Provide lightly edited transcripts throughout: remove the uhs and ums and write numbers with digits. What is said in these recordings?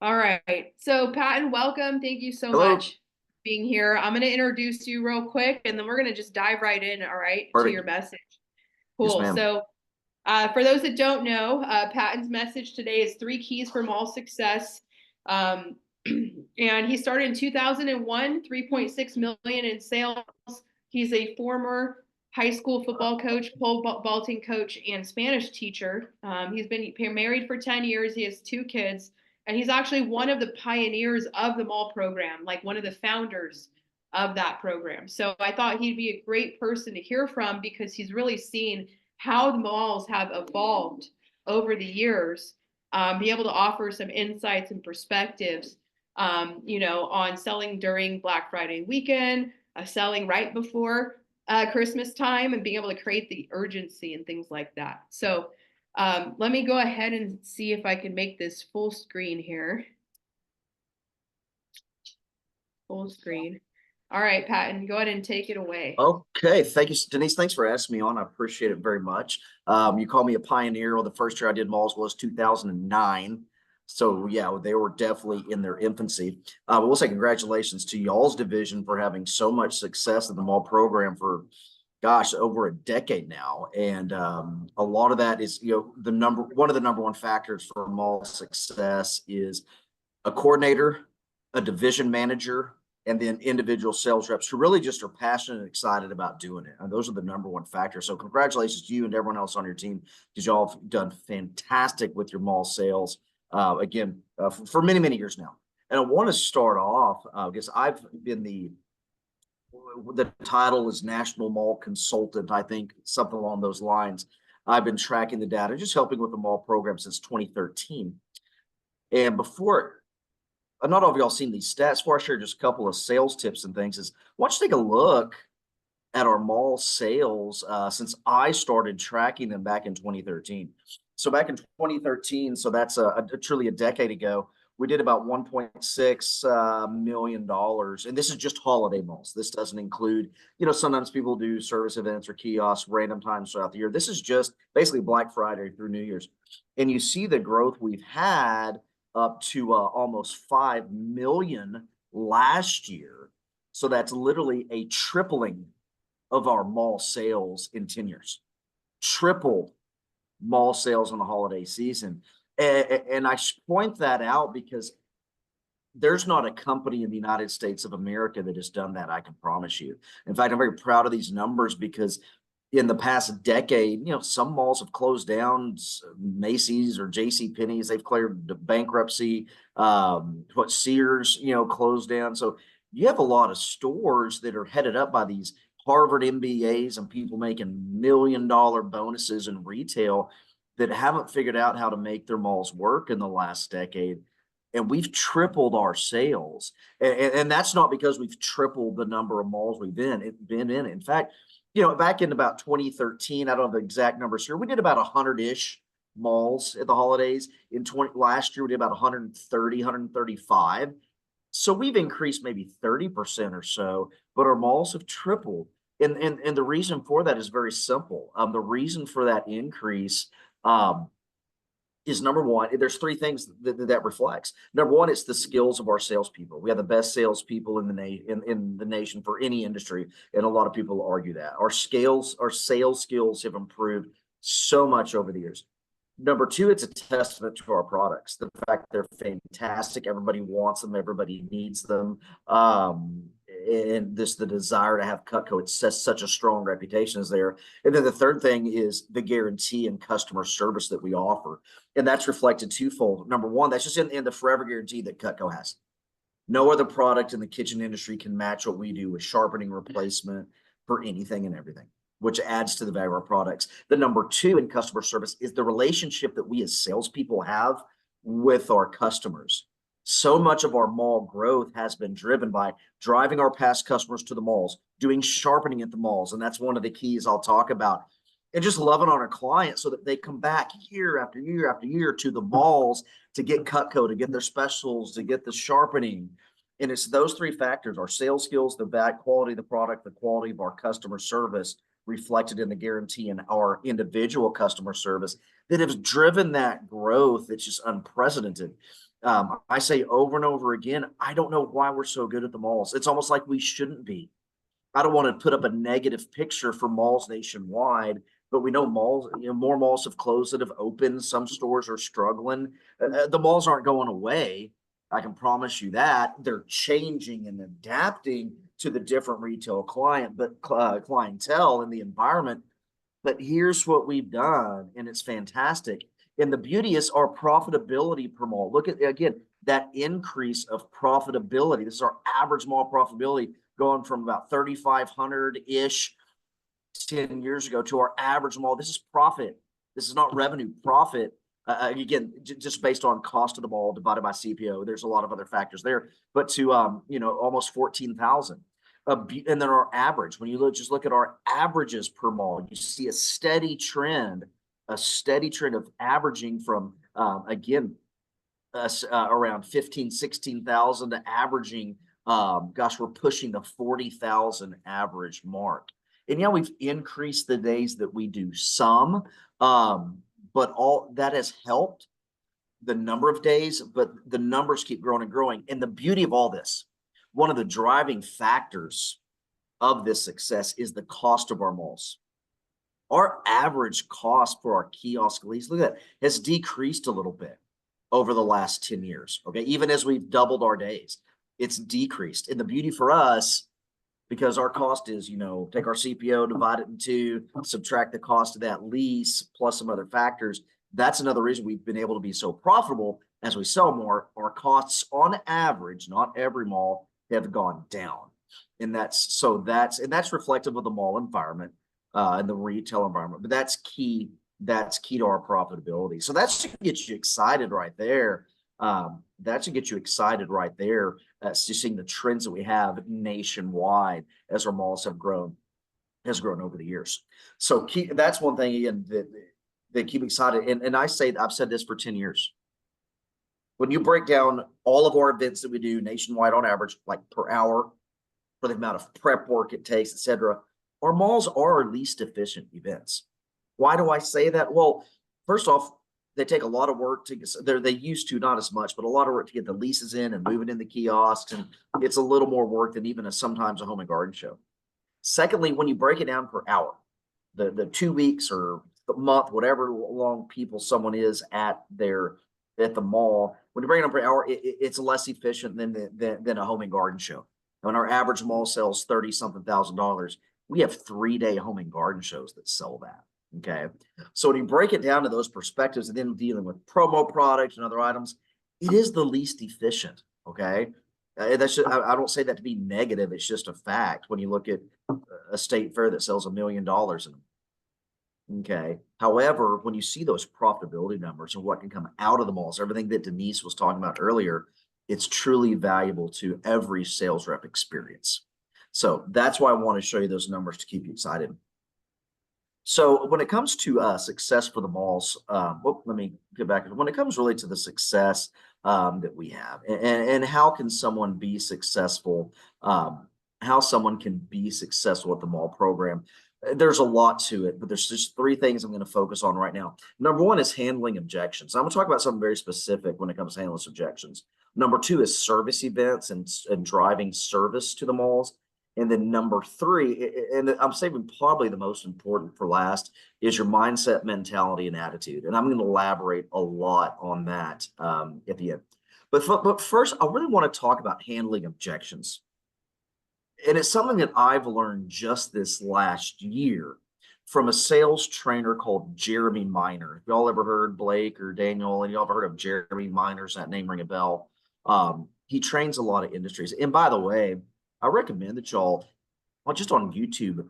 All right. So, Patton, welcome. Thank you so Hello. much for being here. I'm going to introduce you real quick and then we're going to just dive right in, all right, to your Perfect. message. Yes, Cool. ma'am. For those that don't know, Patton's message today is three keys for mall success. Um, and he started in 2001, 3.6 million in sales. He's a former high school football coach, pole vaulting coach, and Spanish teacher. He's been married for 10 years. He has two kids, and he's actually one of the pioneers of the mall program, like one of the founders of that program. So I thought he'd be a great person to hear from because he's really seen how the malls have evolved over the years, be able to offer some insights and perspectives, on selling during Black Friday weekend, selling right before Christmas time, and being able to create the urgency and things like that. So let me go ahead and see if I can make this full screen here. Full screen. All right, Patton, go ahead and take it away. Okay. Thank you, Denise. Thanks for asking me on. I appreciate it very much. You call me a pioneer. Well, the first year I did malls was 2009. So yeah, they were definitely in their infancy. But we'll say congratulations to y'all's division for having so much success in the mall program for, gosh, over a decade now. And a lot of that is, one of the number one factors for mall success is a coordinator, a division manager, and then individual sales reps who really just are passionate and excited about doing it. And those are the number one factors. So congratulations to you and everyone else on your team because y'all have done fantastic with your mall sales for many, many years now. And I want to start off because I've been the title is National Mall Consultant, I think, something along those lines. I've been tracking the data, just helping with the mall program since 2013. And before not all of y'all seen these stats. Before I share just a couple of sales tips and things, is why don't you take a look at our mall sales since I started tracking them back in 2013. So back in 2013, so that's truly a decade ago, we did about $1.6 million. And this is just holiday malls. This doesn't include, sometimes people do service events or kiosks random times throughout the year. This is just basically Black Friday through New Year's. And you see the growth we've had up to almost 5 million last year. So that's literally a tripling of our mall sales in 10 years. Tripled mall sales in the holiday season. And I point that out because there's not a company in the United States of America that has done that, I can promise you. In fact, I'm very proud of these numbers because in the past decade, some malls have closed down. Macy's or J.C. Penney's, they've cleared the bankruptcy. What Sears, closed down. So you have a lot of stores that are headed up by these Harvard MBAs and people making $1 million bonuses in retail that haven't figured out how to make their malls work in the last decade. And we've tripled our sales. And that's not because we've tripled the number of malls we've been in. In fact, back in about 2013, I don't have the exact numbers here. We did about 100-ish malls at the holidays. Last year, we did about 130, 135. So we've increased maybe 30% or so, but our malls have tripled. And the reason for that is very simple. The reason for that increase is number one, there's three things that reflects. Number one, it's the skills of our salespeople. We have the best salespeople in the nation for any industry, and a lot of people argue that our sales skills have improved so much over the years. Number two, it's a testament to our products. The fact they're fantastic, everybody wants them, everybody needs them. And the desire to have Cutco, it says such a strong reputation is there. And then the third thing is the guarantee and customer service that we offer. And that's reflected twofold. Number one, that's just in the forever guarantee that Cutco has. No other product in the kitchen industry can match what we do with sharpening replacement for anything and everything, which adds to the value of our products. The number two in customer service is the relationship that we as salespeople have with our customers. So much of our mall growth has been driven by driving our past customers to the malls, doing sharpening at the malls. And that's one of the keys I'll talk about. And just loving on our clients so that they come back year after year after year to the malls to get Cutco, to get their specials, to get the sharpening. And it's those three factors: our sales skills, the quality of the product, the quality of our customer service reflected in the guarantee, and our individual customer service that has driven that growth. It's just unprecedented. I say over and over again, I don't know why we're so good at the malls. It's almost like we shouldn't be. I don't want to put up a negative picture for malls nationwide, but we know malls, more malls have closed that have opened. Some stores are struggling. The malls aren't going away. I can promise you that. They're changing and adapting to the different retail clientele and the environment. But here's what we've done, and it's fantastic. And the beauty is our profitability per mall. Look at, again, that increase of profitability. This is our average mall profitability going from about 3,500-ish 10 years ago to our average mall. This is profit. This is not revenue, profit. Again, just based on cost of the mall divided by CPO. There's a lot of other factors there, but to almost 14,000. And then our average, when you just look at our averages per mall, you see a steady trend of averaging from around 15, 16,000 to averaging, we're pushing the 40,000 average mark. And yeah, we've increased the days that we do some, but all that has helped the number of days, but the numbers keep growing and growing. And the beauty of all this, one of the driving factors of this success is the cost of our malls. Our average cost for our kiosk lease, look at that, has decreased a little bit over the last 10 years. Okay. Even as we've doubled our days, it's decreased. And the beauty for us, because our cost is, take our CPO, divide it in two, subtract the cost of that lease plus some other factors. That's another reason we've been able to be so profitable as we sell more. Our costs on average, not every mall, have gone down. And that's reflective of the mall environment and the retail environment. But that's key. That's key to our profitability. So that should get you excited right there. Just seeing the trends that we have nationwide as our malls have grown over the years. So that's one thing again that keep me excited. And I've said this for 10 years. When you break down all of our events that we do nationwide on average, like per hour, for the amount of prep work it takes, etc., our malls are our least efficient events. Why do I say that? Well, first off, they take a lot of work to get, they used to, not as much, but a lot of work to get the leases in and moving in the kiosks. And it's a little more work than even sometimes a home and garden show. Secondly, when you break it down per hour, the 2 weeks or the month, whatever long someone is at the mall, when you break it down per hour, it's less efficient than a home and garden show. When our average mall sells $30-something thousand, we have 3-day home and garden shows that sell that. Okay. So when you break it down to those perspectives and then dealing with promo products and other items, it is the least efficient. Okay. I don't say that to be negative. It's just a fact. When you look at a state fair that sells $1 million in them. Okay. However, when you see those profitability numbers and what can come out of the malls, everything that Denise was talking about earlier, it's truly valuable to every sales rep experience. So that's why I want to show you those numbers to keep you excited. So when it comes to success for the malls, let me get back. When it comes really to the success that we have and how can someone be successful, how someone can be successful at the mall program, there's a lot to it, but there's just 3 things I'm going to focus on right now. Number 1 is handling objections. I'm going to talk about something very specific when it comes to handling objections. Number 2 is service events and driving service to the malls. And then number 3, and I'm saving probably the most important for last, is your mindset, mentality, and attitude. And I'm going to elaborate a lot on that at the end. But first, I really want to talk about handling objections. And it's something that I've learned just this last year from a sales trainer called Jeremy Miner. If y'all ever heard Blake or Daniel, and y'all ever heard of Jeremy Miner's, that name ring a bell. He trains a lot of industries. And by the way, I recommend that y'all, just on YouTube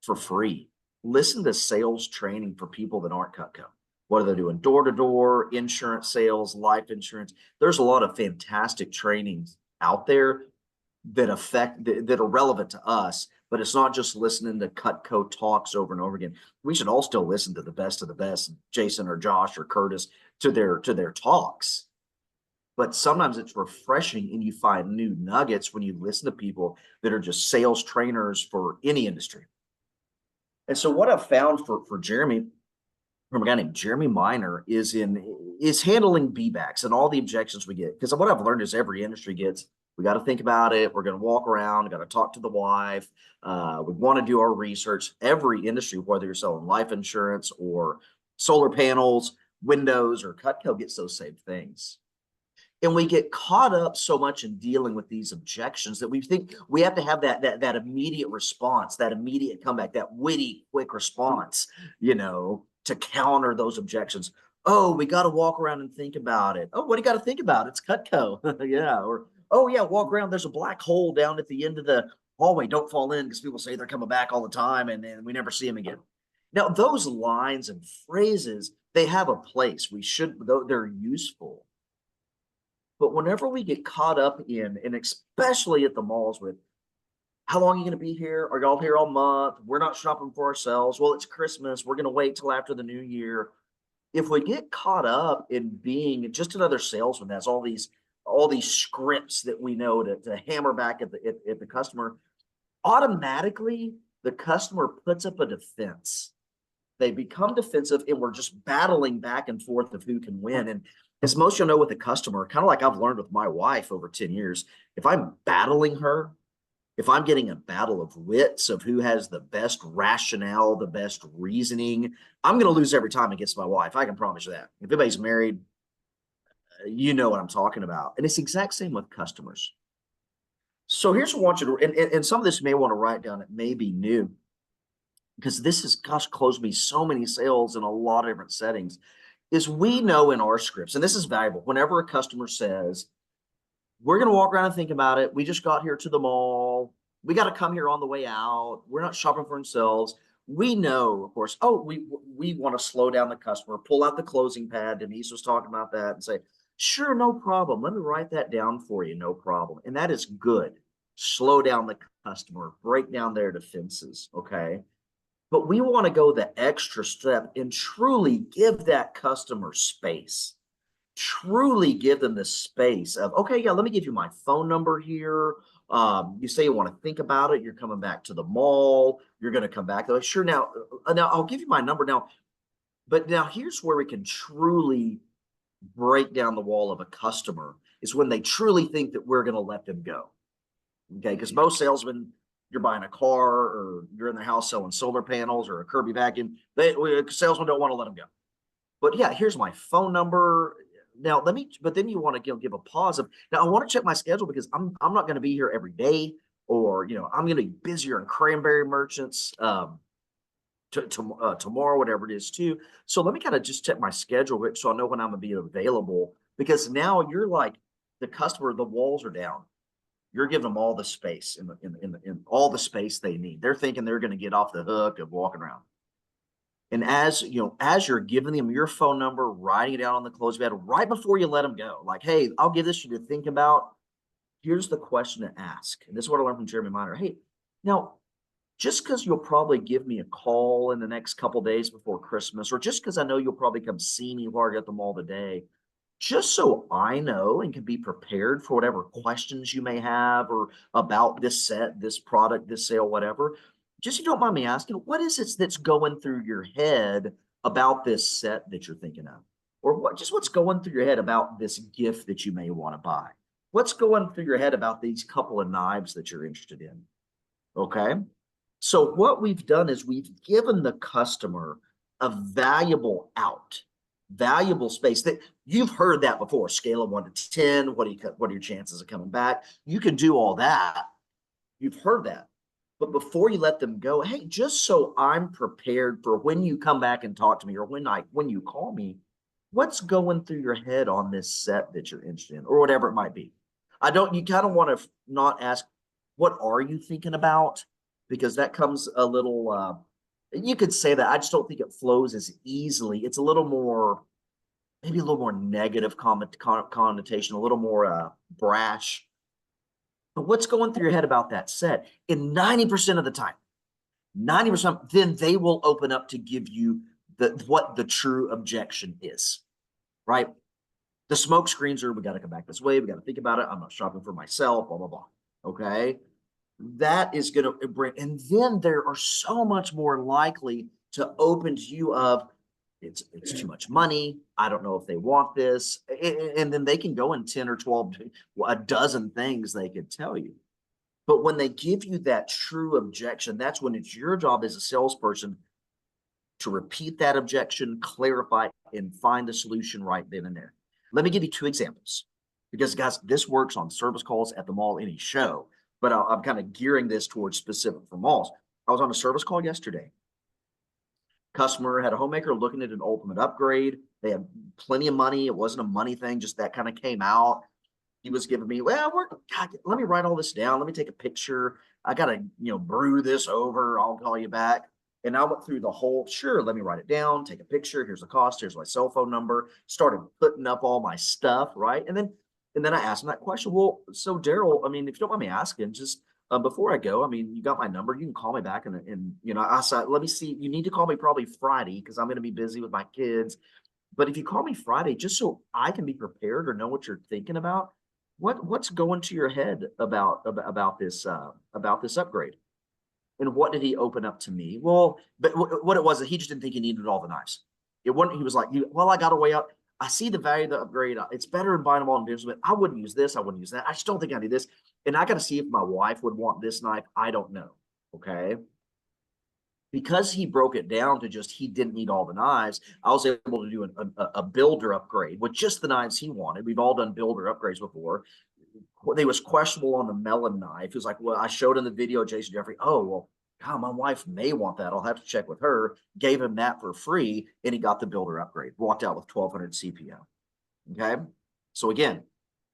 for free, listen to sales training for people that aren't Cutco. What are they doing? Door-to-door, insurance sales, life insurance. There's a lot of fantastic trainings out there that are relevant to us, but it's not just listening to Cutco talks over and over again. We should all still listen to the best of the best, Jason or Josh or Curtis, to their talks. But sometimes it's refreshing and you find new nuggets when you listen to people that are just sales trainers for any industry. And so what I've found for Jeremy from a guy named Jeremy Miner is handling B-backs and all the objections we get. Because what I've learned is every industry gets, we got to think about it. We're going to walk around, got to talk to the wife. We want to do our research. Every industry, whether you're selling life insurance or solar panels, windows, or Cutco, gets those same things. And we get caught up so much in dealing with these objections that we think we have to have that immediate response, that immediate comeback, that witty, quick response, to counter those objections. Oh, we got to walk around and think about it. Oh, what do you got to think about? It's Cutco. Yeah. Or, oh, yeah, walk around. There's a black hole down at the end of the hallway. Don't fall in because people say they're coming back all the time and then we never see them again. Now, those lines and phrases, they have a place. They're useful. But whenever we get caught up in, and especially at the malls with, how long are you going to be here? Are y'all here all month? We're not shopping for ourselves. Well, it's Christmas. We're going to wait till after the new year. If we get caught up in being just another salesman that's all these scripts that we know to hammer back at the customer, automatically the customer puts up a defense. They become defensive, and we're just battling back and forth of who can win. And as most you'll know with a customer, kind of like I've learned with my wife over 10 years, if I'm battling her, if I'm getting a battle of wits of who has the best rationale, the best reasoning, I'm going to lose every time against my wife. I can promise you that. If anybody's married, you know what I'm talking about. And it's the exact same with customers. So here's what I want you to, and some of this you may want to write down. It may be new because this has, gosh, closed me so many sales in a lot of different settings. Is we know in our scripts, and this is valuable, whenever a customer says, we're going to walk around and think about it. We just got here to the mall. We got to come here on the way out. We're not shopping for ourselves. We know, of course, we want to slow down the customer, pull out the closing pad. Denise was talking about that and say, sure, no problem. Let me write that down for you. No problem. And that is good. Slow down the customer, break down their defenses. Okay. But we want to go the extra step and truly give that customer space. Truly give them the space of, okay, yeah, let me give you my phone number here. You say you want to think about it. You're coming back to the mall. You're going to come back. Though, sure. Now I'll give you my number now. But now here's where we can truly break down the wall of a customer is when they truly think that we're going to let them go. Okay. Because most salesmen, you're buying a car or you're in the house selling solar panels or a Kirby vacuum, salesmen don't want to let them go. But yeah, here's my phone number. Now but then you want to give a pause of, now I want to check my schedule because I'm not going to be here every day, or, I'm going to be busier in cranberry merchants tomorrow, whatever it is too. So let me kind of just check my schedule so I know when I'm going to be available, because now you're like the customer, the walls are down. You're giving them all the space in all the space they need. They're thinking they're going to get off the hook of walking around. And as you're giving them your phone number, writing it down on the close pad right before you let them go, like, hey, I'll give this to you to think about. Here's the question to ask. And this is what I learned from Jeremy Miner. Hey, now, just because you'll probably give me a call in the next couple of days before Christmas, or just because I know you'll probably come see me while I get the mall today, just so I know and can be prepared for whatever questions you may have or about this set, this product, this sale, whatever. Just, you don't mind me asking, what is it that's going through your head about this set that you're thinking of? Or what's going through your head about this gift that you may want to buy? What's going through your head about these couple of knives that you're interested in? Okay. So what we've done is we've given the customer a valuable space that you've heard that before. Scale of 1 to 10. What are your chances of coming back? You can do all that. You've heard that. But before you let them go, hey, just so I'm prepared for when you come back and talk to me, or when you call me, what's going through your head on this set that you're interested in, or whatever it might be. You kind of want to not ask, what are you thinking about? Because that comes a little, you could say that. I just don't think it flows as easily. It's maybe a little more negative connotation, a little more brash. But what's going through your head about that set? And 90% of the time, 90%, then they will open up to give you what the true objection is, right? The smoke screens are, we got to come back this way. We got to think about it. I'm not shopping for myself, blah, blah, blah. Okay. That is going to bring, and then there are so much more likely to open to you of, it's too much money. I don't know if they want this. And then they can go in 10 or 12, a dozen things they could tell you. But when they give you that true objection, that's when it's your job as a salesperson to repeat that objection, clarify, and find a solution right then and there. Let me give you two examples because, guys, this works on service calls at the mall, any show, but I'm kind of gearing this towards specific for malls. I was on a service call yesterday. Customer had a homemaker looking at an ultimate upgrade. They had plenty of money. It wasn't a money thing, just that kind of came out. He was giving me, well, God, let me write all this down. Let me take a picture. I got to, brew this over. I'll call you back. And I went through the whole, sure, let me write it down, take a picture. Here's the cost. Here's my cell phone number. Started putting up all my stuff, right? And then I asked him that question. Well, so Daryl, I mean, if you don't mind me asking, just before I go, I mean, you got my number. You can call me back, and I said, let me see. You need to call me probably Friday because I'm going to be busy with my kids. But if you call me Friday, just so I can be prepared or know what you're thinking about, what's going to your head about this upgrade? And what did he open up to me? Well, but what it was that he just didn't think he needed all the knives. It wasn't. He was like, well, I got to weigh out. I see the value of the upgrade. It's better than buying them all in digital, but I wouldn't use this. I wouldn't use that. I just don't think I need this. And I got to see if my wife would want this knife. I don't know. Okay. Because he broke it down to just he didn't need all the knives, I was able to do a builder upgrade with just the knives he wanted. We've all done builder upgrades before. They was questionable on the melon knife. He was like, well, I showed in the video, Jason Jeffrey. Oh, well, God, my wife may want that. I'll have to check with her. Gave him that for free, and he got the builder upgrade. Walked out with 1,200 CPM. Okay. So again,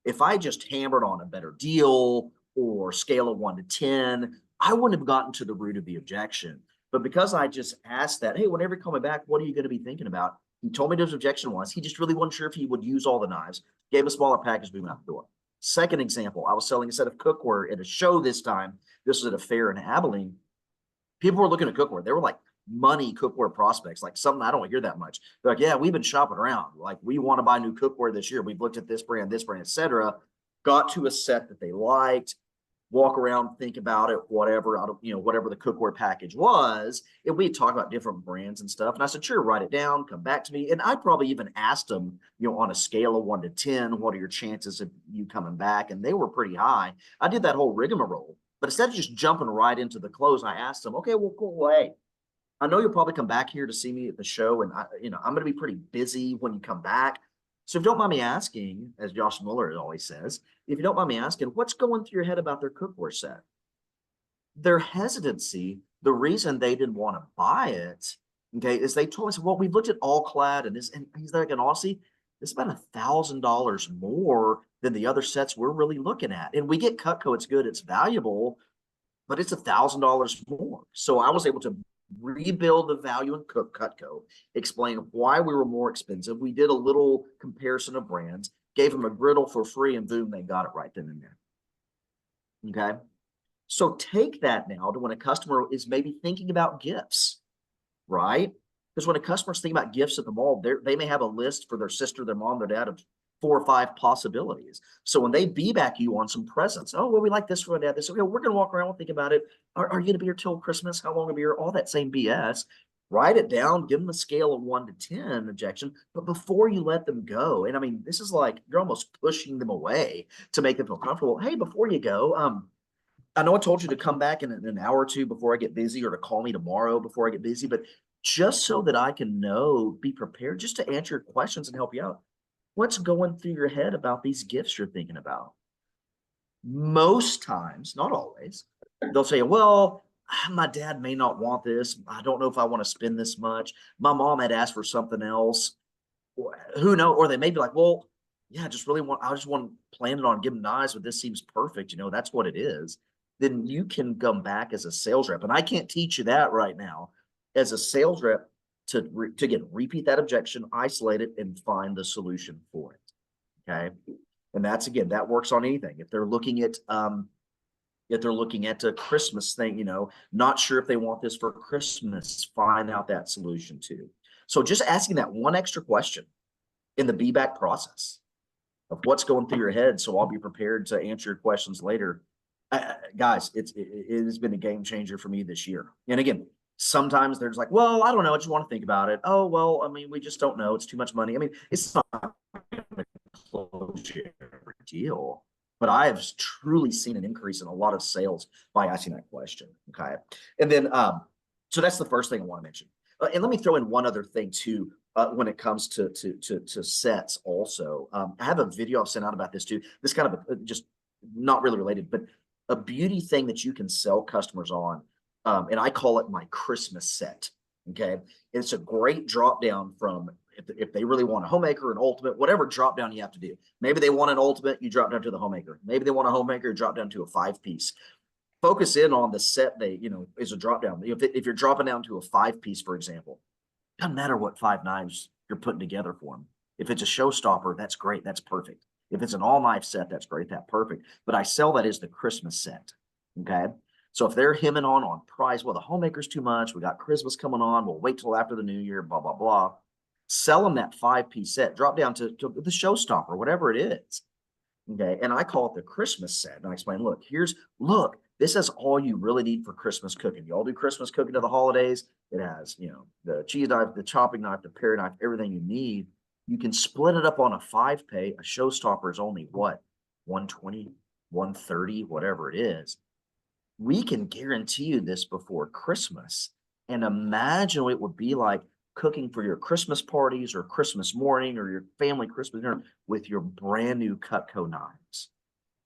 if I just hammered on a better deal or scale of 1 to 10, I wouldn't have gotten to the root of the objection. But because I just asked that, hey, whenever you call me back, what are you going to be thinking about? He told me what his objection was. He just really wasn't sure if he would use all the knives. Gave a smaller package, we went out the door. Second example, I was selling a set of cookware at a show this time. This was at a fair in Abilene. People were looking at cookware. They were like money cookware prospects, like something I don't hear that much. They're like, yeah, we've been shopping around. Like, we want to buy new cookware this year. We've looked at this brand, etc. Got to a set that they liked. Walk around, think about it, whatever, whatever the cookware package was. And we talk about different brands and stuff. And I said, sure, write it down, come back to me. And I probably even asked them, on a scale of 1 to 10, what are your chances of you coming back? And they were pretty high. I did that whole rigmarole. But instead of just jumping right into the close, I asked them, okay, well, cool. Hey, I know you'll probably come back here to see me at the show. And I'm going to be pretty busy when you come back. So if you don't mind me asking, as Josh Mueller always says, if you don't mind me asking, what's going through your head about their cookware set? Their hesitancy, the reason they didn't want to buy it, okay, is they told us, well, we've looked at All Clad and this, and he's like, an Aussie, it's about $1,000 more than the other sets we're really looking at. And we get Cutco, it's good, it's valuable, but it's $1,000 more. So I was able to rebuild the value in Cutco, explain why we were more expensive. We did a little comparison of brands, gave them a griddle for free, and boom, they got it right then and there. Okay. So take that now to when a customer is maybe thinking about gifts, right? Because when a customer's thinking about gifts at the mall, they may have a list for their sister, their mom, their dad of 4 or 5 possibilities. So when they be-back you on some presents, oh, well, we like this for a dad. This, okay, we're going to walk around and think about it. Are you going to be here till Christmas? How long are you here? All that same BS. Write it down, give them a scale of 1 to 10 objection, but before you let them go, and I mean, this is like, you're almost pushing them away to make them feel comfortable. Hey, before you go, I know I told you to come back in an hour or two before I get busy, or to call me tomorrow before I get busy, but just so that I can be prepared just to answer your questions and help you out. What's going through your head about these gifts you're thinking about? Most times, not always, they'll say, well, my dad may not want this. I don't know if I want to spend this much. My mom had asked for something else. Who knows? Or they may be like, well, yeah, I just planning on giving knives, but this seems perfect. That's what it is. Then you can come back as a sales rep. And I can't teach you that right now. As a sales rep, to repeat that objection, isolate it, and find the solution for it. Okay. And that works on anything. If they're looking at a Christmas thing, not sure if they want this for Christmas, find out that solution too. So just asking that one extra question in the be-back process of what's going through your head, so I'll be prepared to answer your questions later. Guys, it has been a game changer for me this year. And again, Sometimes there's like, well, I don't know. I just want to think about it. Oh, well, I mean, we just don't know. It's too much money. I mean, it's not going to close your deal. But I have truly seen an increase in a lot of sales by asking that question. Okay. And then, so that's the first thing I want to mention. And let me throw in one other thing too, when it comes to sets also. I have a video I've sent out about this too. This kind of just not really related, but a beauty thing that you can sell customers on. And I call it my Christmas set. Okay. It's a great drop down from if they really want a homemaker, an ultimate, whatever drop down you have to do. Maybe they want an ultimate, you drop down to the homemaker. Maybe they want a homemaker, drop down to a 5-piece. Focus in on the set they, is a drop down. If you're dropping down to a 5-piece, for example, doesn't matter what 5 knives you're putting together for them. If it's a showstopper, that's great. That's perfect. If it's an all knife set, that's great. That's perfect. But I sell that as the Christmas set. Okay. So if they're hemming on price, well, the homemaker's too much. We got Christmas coming on. We'll wait till after the new year, blah, blah, blah. Sell them that 5-piece set, drop down to the showstopper, whatever it is. Okay. And I call it the Christmas set. And I explain, look, this is all you really need for Christmas cooking. You all do Christmas cooking to the holidays. It has, the cheese knife, the chopping knife, the paring knife, everything you need. You can split it up on a 5-pay. A showstopper is only what? 120, 130, whatever it is. We can guarantee you this before Christmas. And imagine what it would be like cooking for your Christmas parties or Christmas morning or your family Christmas dinner with your brand new Cutco knives.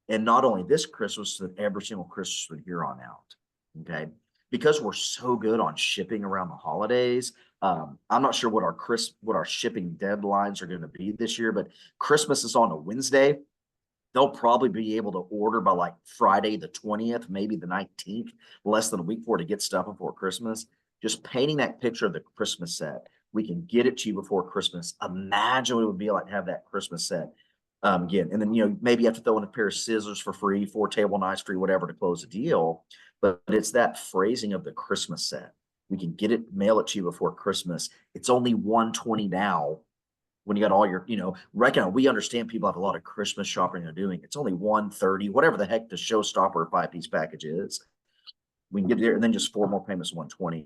And not only this Christmas, but every single Christmas from here on out. Okay. Because we're so good on shipping around the holidays. I'm not sure what our shipping deadlines are going to be this year, but Christmas is on a Wednesday. They'll probably be able to order by like Friday the 20th, maybe the 19th, less than a week for to get stuff before Christmas. Just painting that picture of the Christmas set. We can get it to you before Christmas. Imagine what it would be like to have that Christmas set again. And then, maybe you have to throw in a pair of scissors for free, 4 table knives free, whatever to close the deal. But it's that phrasing of the Christmas set. We can get it, mail it to you before Christmas. It's only $120 now. When you got all your, we understand people have a lot of Christmas shopping they're doing. It's only $130, whatever the heck the showstopper 5-piece package is. We can get there and then just 4 more payments, $120.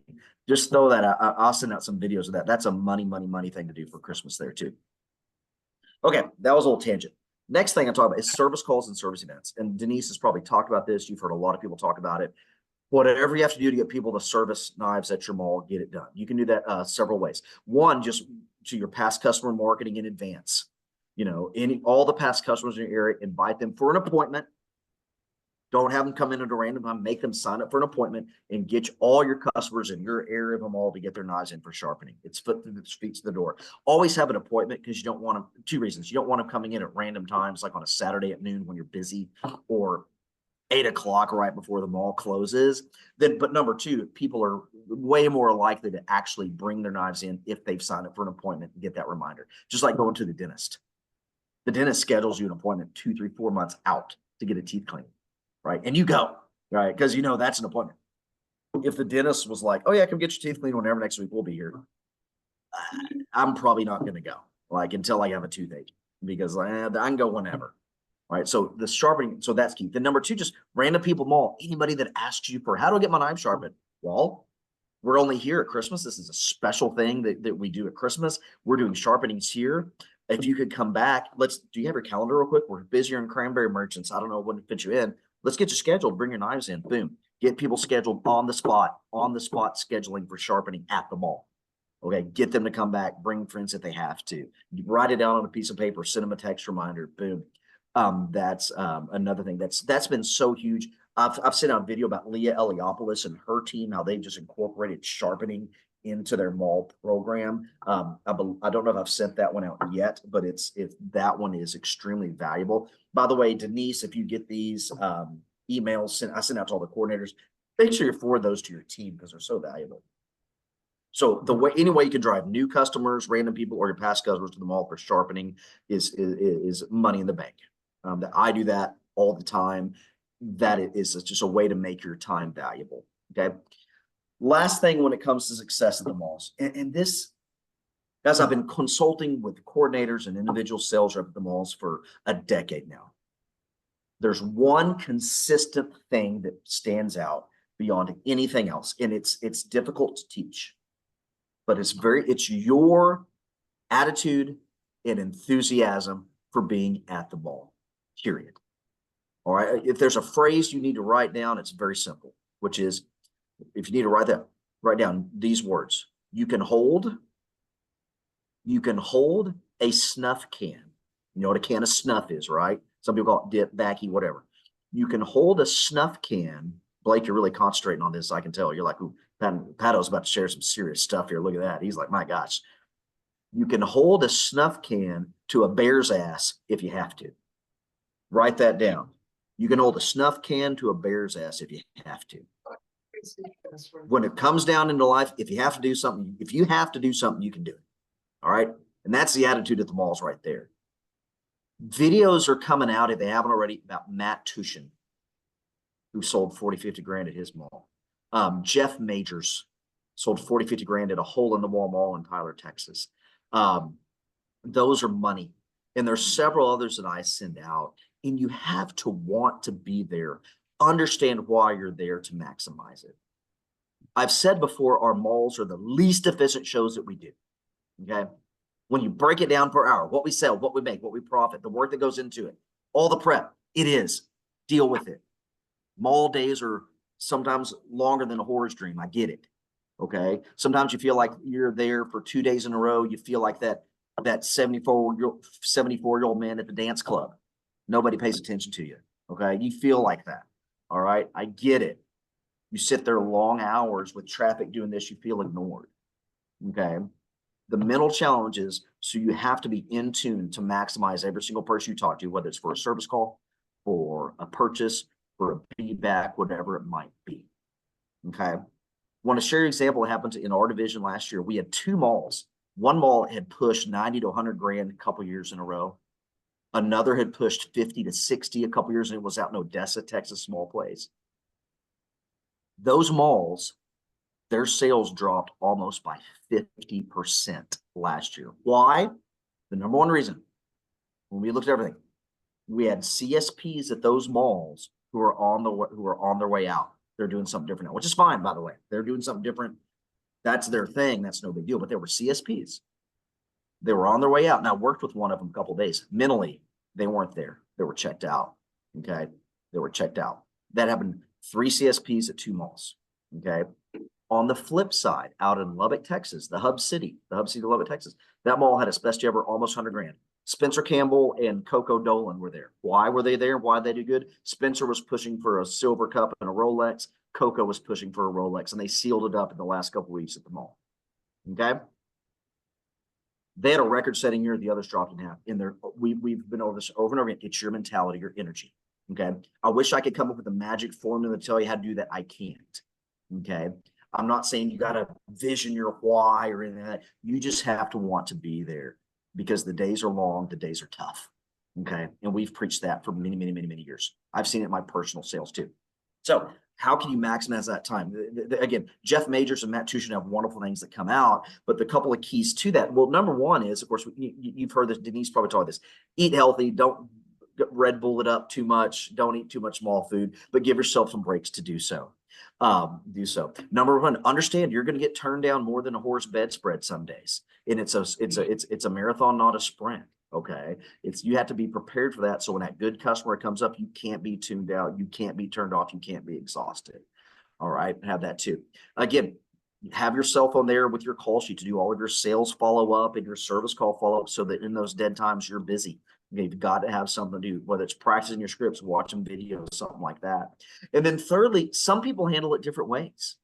Just throw that out. I'll send out some videos of that. That's a money thing to do for Christmas there too. Okay, that was a little tangent. Next thing I'm talking about is service calls and service events. And Denise has probably talked about this. You've heard a lot of people talk about it. Whatever you have to do to get people to service knives at your mall, get it done. You can do that several ways. One, just to your past customer marketing in advance. All the past customers in your area, invite them for an appointment. Don't have them come in at a random time. Make them sign up for an appointment and get all your customers in your area of them all to get their knives in for sharpening. It's feet to the door. Always have an appointment because you don't want them. 2 reasons. You don't want them coming in at random times, like on a Saturday at noon when you're busy, or 8 o'clock right before the mall closes. But number 2, people are way more likely to actually bring their knives in if they've signed up for an appointment and get that reminder. Just like going to the dentist. The dentist schedules you an appointment 2, 3, 4 months out to get a teeth cleaning, right? And you go, right? Because that's an appointment. If the dentist was like, oh yeah, come get your teeth cleaned whenever next week, we'll be here. I'm probably not going to go until I have a toothache because I can go whenever. Right. So the sharpening, so that's key. Then number 2, just random people mall. Anybody that asks you for how do I get my knife sharpened? Well, we're only here at Christmas. This is a special thing that we do at Christmas. We're doing sharpenings here. If you could come back, do you have your calendar real quick? We're busier in Cranberry Merchants. I don't know when to fit you in. Let's get you scheduled. Bring your knives in. Boom. Get people scheduled on the spot scheduling for sharpening at the mall. Okay. Get them to come back. Bring friends if they have to. You write it down on a piece of paper. Send them a text reminder. Boom. That's another thing that's been so huge. I've sent out a video about Leah Eliopoulos and her team, how they've just incorporated sharpening into their mall program. I don't know if I've sent that one out yet, but that one is extremely valuable. By the way, Denise, if you get these emails, I send out to all the coordinators, make sure you forward those to your team because they're so valuable. So any way you can drive new customers, random people, or your past customers to the mall for sharpening is money in the bank. That I do that all the time. That is just a way to make your time valuable. Okay. Last thing when it comes to success at the malls, and this, guys, I've been consulting with coordinators and individual sales reps at the malls for a decade now. There's one consistent thing that stands out beyond anything else. And it's difficult to teach, but it's your attitude and enthusiasm for being at the mall, period. All right. If there's a phrase you need to write down, it's very simple, which is, if you need to write down these words. You can hold a snuff can. You know what a can of snuff is, right? Some people call it dip, backy, whatever. You can hold a snuff can. Blake, you're really concentrating on this. I can tell. You're like, ooh, Pato's about to share some serious stuff here. Look at that. He's like, my gosh. You can hold a snuff can to a bear's ass if you have to. Write that down. You can hold a snuff can to a bear's ass if you have to. When it comes down into life, if you have to do something, you can do it. All right. And that's the attitude at the malls right there. Videos are coming out, if they haven't already, about Matt Tushin, who sold 40, 50 grand at his mall. Jeff Majors sold 40, 50 grand at a hole in the wall mall in Tyler, Texas. Those are money. And there's several others that I send out. And you have to want to be there. Understand why you're there to maximize it. I've said before, our malls are the least efficient shows that we do. Okay. When you break it down per hour, what we sell, what we make, what we profit, the work that goes into it, all the prep, it is. Deal with it. Mall days are sometimes longer than a horror's dream. I get it. Okay. Sometimes you feel like you're there for 2 days in a row. You feel like that 74-year-old man at the dance club. Nobody pays attention to you. Okay. You feel like that. All right. I get it. You sit there long hours with traffic doing this, you feel ignored. Okay. The mental challenge is, so you have to be in tune to maximize every single person you talk to, whether it's for a service call, for a purchase, for a feedback, whatever it might be. Okay. I want to share an example that happened in our division last year. We had 2 malls. One mall had pushed 90 to 100 grand a couple years in a row. Another had pushed 50 to 60 a couple years, and it was out in Odessa, Texas, small place. Those malls, their sales dropped almost by 50% last year. Why? The number one reason, when we looked at everything, we had CSPs at those malls who are on their way out. They're doing something different now, which is fine, by the way. They're doing something different. That's their thing. That's no big deal. But they were CSPs. They were on their way out. And I worked with one of them a couple of days. Mentally, they weren't there. They were checked out. Okay. They were checked out. That happened 3 CSPs at 2 malls. Okay. On the flip side, out in Lubbock, Texas, the hub city of Lubbock, Texas, that mall had its best ever, almost 100 grand. Spencer Campbell and Coco Dolan were there. Why were they there? Why did they do good? Spencer was pushing for a silver cup and a Rolex. Coco was pushing for a Rolex, and they sealed it up in the last couple of weeks at the mall. Okay. They had a record-setting year. The others dropped in half. We've been over this over and over again. It's your mentality, your energy. Okay. I wish I could come up with a magic formula to tell you how to do that. I can't. Okay. I'm not saying you got to vision your why or anything like that. You just have to want to be there, because the days are long, the days are tough. Okay. And we've preached that for many, many, many, many years. I've seen it in my personal sales too. So how can you maximize that time? Again, Jeff Majors and Matt Tushin have wonderful things that come out, but the couple of keys to that. Well, number one is, of course, you've heard this. Denise probably taught this. Eat healthy. Don't Red Bull it up too much. Don't eat too much small food, but give yourself some breaks to do so. Number one, understand you're going to get turned down more than a horse bedspread some days. And it's a marathon, not a sprint. Okay. You have to be prepared for that. So when that good customer comes up, you can't be tuned out. You can't be turned off. You can't be exhausted. All right. Have that too. Again, have your cell phone there with your call sheet to do all of your sales follow up and your service call follow up, so that in those dead times you're busy. You've got to have something to do, whether it's practicing your scripts, watching videos, something like that. And then thirdly, some people handle it different ways.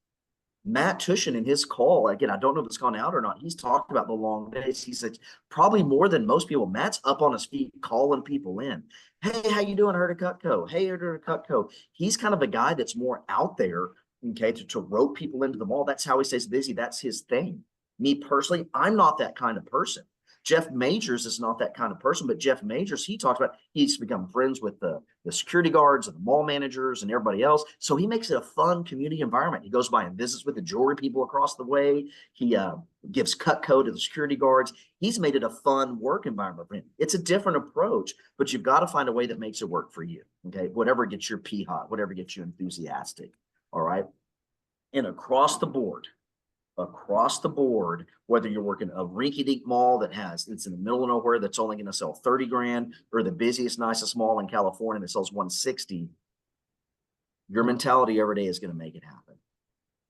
Matt Tushin in his call, again, I don't know if it's gone out or not. He's talked about the long days. He said probably more than most people. Matt's up on his feet calling people in. Hey, how you doing? I heard a Cutco. Hey, I heard a Cutco. He's kind of a guy that's more out there, okay, to rope people into the mall. That's how he stays busy. That's his thing. Me personally, I'm not that kind of person. Jeff Majors is not that kind of person, but Jeff Majors, he talks about, he's become friends with the security guards and the mall managers and everybody else. So he makes it a fun community environment. He goes by and visits with the jewelry people across the way. He gives Cutco to the security guards. He's made it a fun work environment for him. It's a different approach, but you've got to find a way that makes it work for you. Okay. Whatever gets your pee hot, whatever gets you enthusiastic. All right. And across the board, whether you're working a rinky-dink mall it's in the middle of nowhere that's only going to sell 30 grand, or the busiest, nicest mall in California that sells 160, your mentality every day is going to make it happen.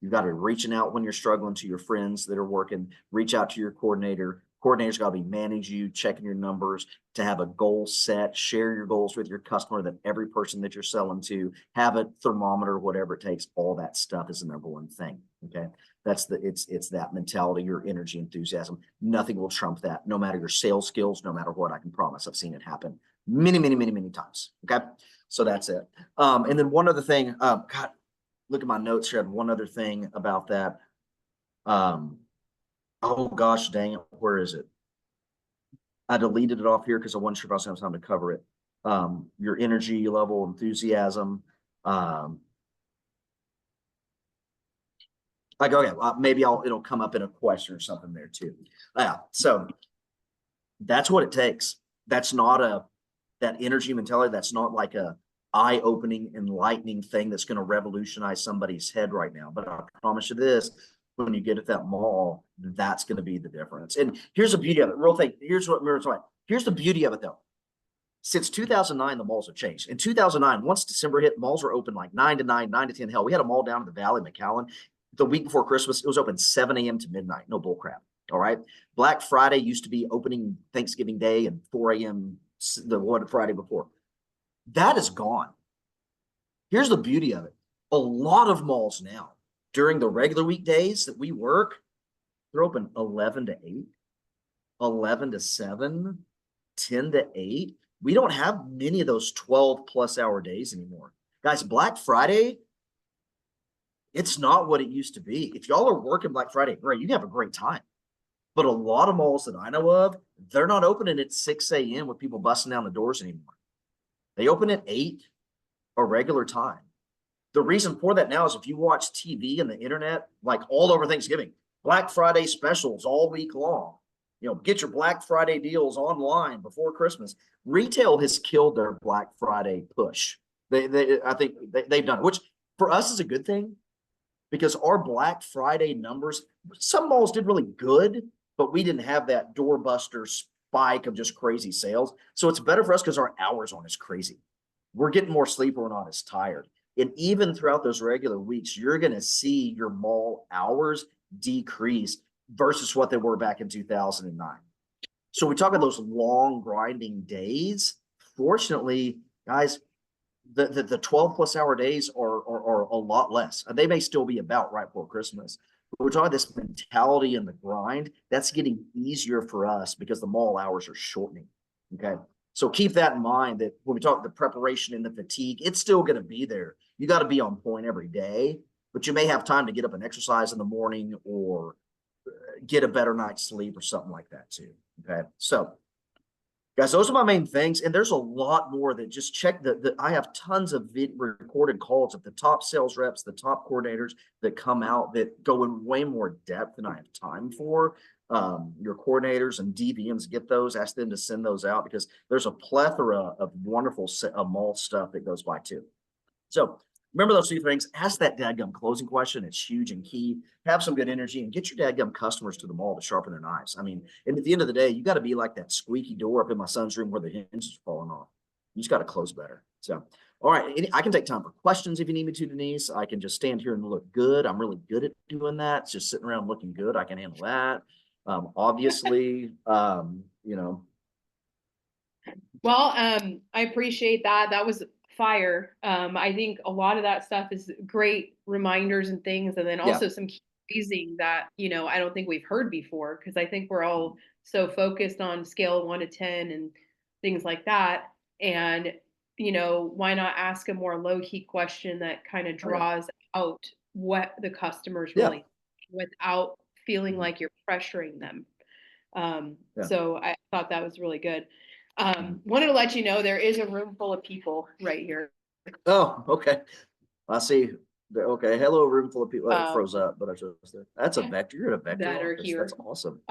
You've got to be reaching out when you're struggling to your friends that are working, reach out to your coordinator. Coordinator's got to be managing you, checking your numbers, to have a goal set, share your goals with your customer, that every person that you're selling to have a thermometer, whatever it takes. All that stuff is the number one thing. Okay. It's that mentality, your energy, enthusiasm. Nothing will trump that, no matter your sales skills, no matter what. I can promise. I've seen it happen many, many, many, many times. Okay. So that's it. And then one other thing, God, look at my notes here. I have one other thing about that. Oh gosh, dang it. Where is it? I deleted it off here because I wasn't sure if I was going to have time to cover it. Your energy level, enthusiasm. Like, okay, maybe it'll come up in a question or something there too. Yeah. So that's what it takes. That's not that energy mentality. That's not like a eye-opening, enlightening thing that's going to revolutionize somebody's head right now. But I promise you this, when you get at that mall, that's going to be the difference. And here's the beauty of it. Real thing. Here's the beauty of it though. Since 2009, the malls have changed. In 2009, once December hit, malls were open like 9 to 9, 9 to 10. Hell, we had a mall down in the Valley, McAllen. The week before Christmas, it was open 7 a.m. to midnight. No bull crap. All right. Black Friday used to be opening Thanksgiving Day and 4 a.m. the one Friday before. That is gone. Here's the beauty of it. A lot of malls now, during the regular weekdays that we work, they're open 11 to 8, 11 to 7, 10 to 8. We don't have many of those 12 plus hour days anymore. Guys, Black Friday, it's not what it used to be. If y'all are working Black Friday, great, you can have a great time. But a lot of malls that I know of, they're not opening at 6 a.m. with people busting down the doors anymore. They open at 8, a regular time. The reason for that now is if you watch TV and the internet, like all over Thanksgiving, Black Friday specials all week long. You know, get your Black Friday deals online before Christmas. Retail has killed their Black Friday push. I think they've done it, which for us is a good thing, because our Black Friday numbers, some malls did really good, but we didn't have that doorbuster spike of just crazy sales. So it's better for us because our hours aren't as crazy. We're getting more sleep. We're not as tired. And even throughout those regular weeks, you're going to see your mall hours decrease versus what they were back in 2009. So we talk about those long grinding days. Fortunately, guys, the 12 plus hour days are a lot less. They may still be about right before Christmas. But we're talking this mentality and the grind. That's getting easier for us because the mall hours are shortening. Okay. So keep that in mind, that when we talk the preparation and the fatigue, it's still going to be there. You got to be on point every day, but you may have time to get up and exercise in the morning or get a better night's sleep or something like that too. Okay. So guys, those are my main things. And there's a lot more that just check I have tons of recorded calls of the top sales reps, the top coordinators that come out that go in way more depth than I have time for. Your coordinators and DVMs, get those, ask them to send those out, because there's a plethora of wonderful mall stuff that goes by too. So remember those two things. Ask that dadgum closing question. It's huge and key. Have some good energy and get your dadgum customers to the mall to sharpen their knives. I mean, and at the end of the day, you got to be like that squeaky door up in my son's room where the hinges are falling off. You just got to close better. So, all right, I can take time for questions if you need me to, Denise. I can just stand here and look good. I'm really good at doing that. It's just sitting around looking good. I can handle that. Obviously, you know. Well, I appreciate that. That was fire. I think a lot of that stuff is great reminders and things, and then also some key phrasing that, you know, I don't think we've heard before, because I think we're all so focused on scale of 1 to 10 and things like that. And, you know, why not ask a more low-key question that kind of draws out what the customer's really without feeling like you're pressuring them. So I thought that was really good. Wanted to let you know there is a room full of people right here. Oh, okay. I see. Okay. Hello, room full of people. It froze up, but I just, that's a vector. You're in a vector that are office. here. That's awesome.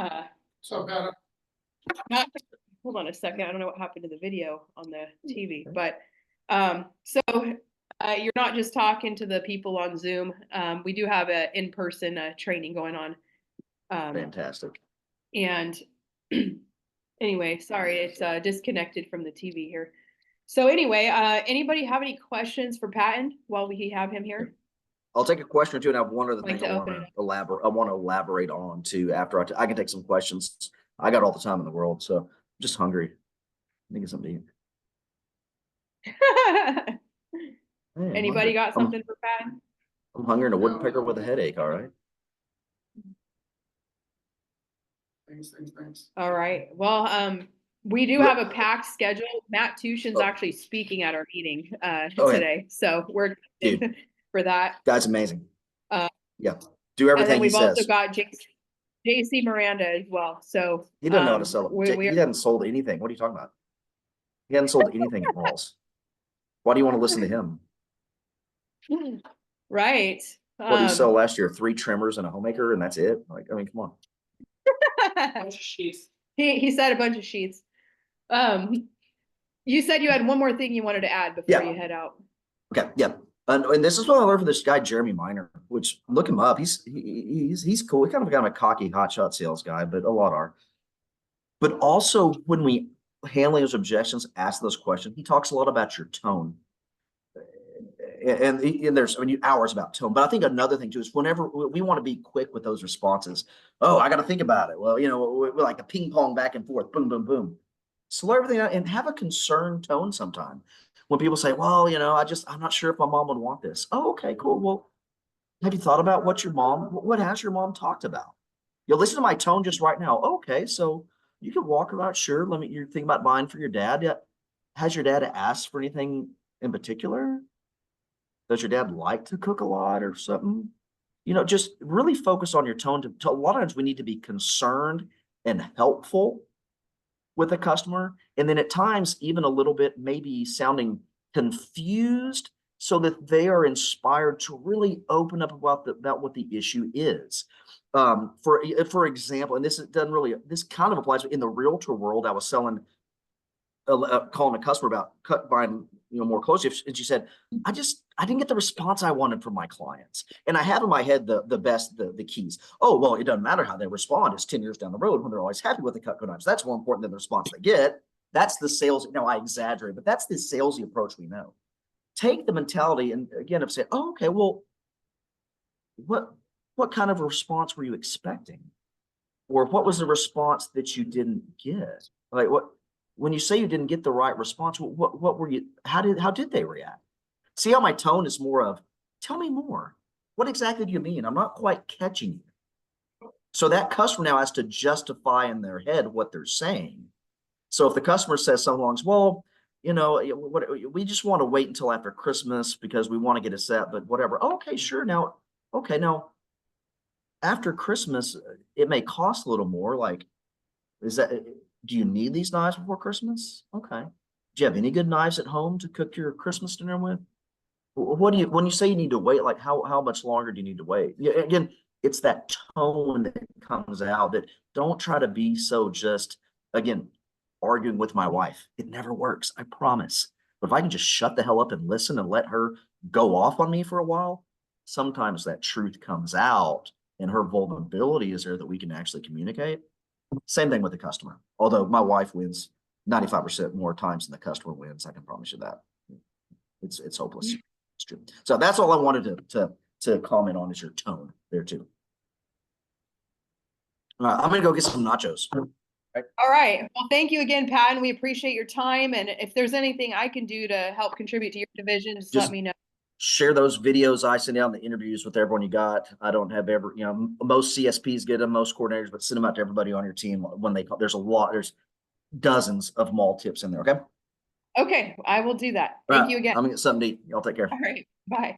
So, Patton. Hold on a second. I don't know what happened to the video on the TV, but so You're not just talking to the people on Zoom. We do have a in-person training going on. Fantastic. And anyway, sorry, it's disconnected from the TV here. So anyway, anybody have any questions for Patton while we have him here? I'll take a question or two, and I have one other Like thing to I want open to elaborate. I want to elaborate on too. After I can take some questions. I got all the time in the world, so I'm just hungry. I think it's something to eat. it. Hey, I'm Anybody hungry. got something for Patton? I'm hungry and a woodpecker with a headache. All right. Thanks. All right. Well, we do have a packed schedule. Matt Tushin's actually speaking at our meeting today, so we're Dude, for that. that's amazing. Uh, Yeah, do and then everything he we've also says. got JC Miranda as well. So He doesn't know how to sell it. He hasn't sold anything. What are you talking about? He hasn't sold anything at malls. Why do you want to listen to him? Right. What did he sell last year? 3 trimmers and a homemaker, and that's it? Like, I mean, come on. bunch of sheets. He said a bunch of sheets. You said you had one more thing you wanted to add before you head out. Okay, yeah. And this is what I learned from this guy, Jeremy Miner, which look him up. He's cool. He's kind of a cocky hotshot sales guy, but a lot are. But also when we handling those objections, ask those questions, he talks a lot about your tone. And there's hours about tone. But I think another thing too is whenever we want to be quick with those responses. Oh, I got to think about it. Well, we're like a ping pong back and forth, boom, boom, boom. Slow everything down and have a concerned tone sometime. When people say, well, I'm not sure if my mom would want this. Oh, okay, cool. Well, have you thought about what has your mom talked about? You'll listen to my tone just right now. Okay, so you can walk about, sure. You're thinking about buying for your dad. Yeah. Has your dad asked for anything in particular? Does your dad like to cook a lot or something? Just really focus on your tone. A lot of times we need to be concerned and helpful with a customer. And then at times, even a little bit, maybe sounding confused so that they are inspired to really open up about what the issue is. For example, and this kind of applies in the realtor world. I was calling a customer about buying more closely, and she said, I didn't get the response I wanted from my clients, and I have in my head the keys. Oh, well, it doesn't matter how they respond. It's 10 years down the road when they're always happy with the Cutco knives. That's more important than the response they get. That's the sales. No, I exaggerate, but that's the salesy approach we know. Take the mentality and again of saying, oh, okay, well, what kind of a response were you expecting, or what was the response that you didn't get? Like what? When you say you didn't get the right response, what were you, how did they react? See how my tone is more of, tell me more. What exactly do you mean? I'm not quite catching you. So that customer now has to justify in their head what they're saying. So if the customer says something along, well, we just want to wait until after Christmas because we want to get a set, but whatever. Okay, sure. Now, after Christmas, it may cost a little more. Like, do you need these knives before Christmas? Okay. Do you have any good knives at home to cook your Christmas dinner with? When you say you need to wait, like how much longer do you need to wait? Yeah, again, it's that tone that comes out that don't try to be so just, again, arguing with my wife. It never works. I promise. But if I can just shut the hell up and listen and let her go off on me for a while, sometimes that truth comes out and her vulnerability is there that we can actually communicate. Same thing with the customer. Although my wife wins 95% more times than the customer wins, I can promise you that. It's hopeless. It's true. So that's all I wanted to comment on is your tone there too. All right, I'm gonna go get some nachos. All right. Well, thank you again, Patton. We appreciate your time. And if there's anything I can do to help contribute to your division, just let me know. Share those videos I send out in the interviews with everyone you got. I don't have most CSPs get them, most coordinators, but send them out to everybody on your team when they call. There's dozens of mall tips in there. Okay. Okay. I will do that. Thank you again. I'm gonna get something to eat. Y'all take care. All right. Bye.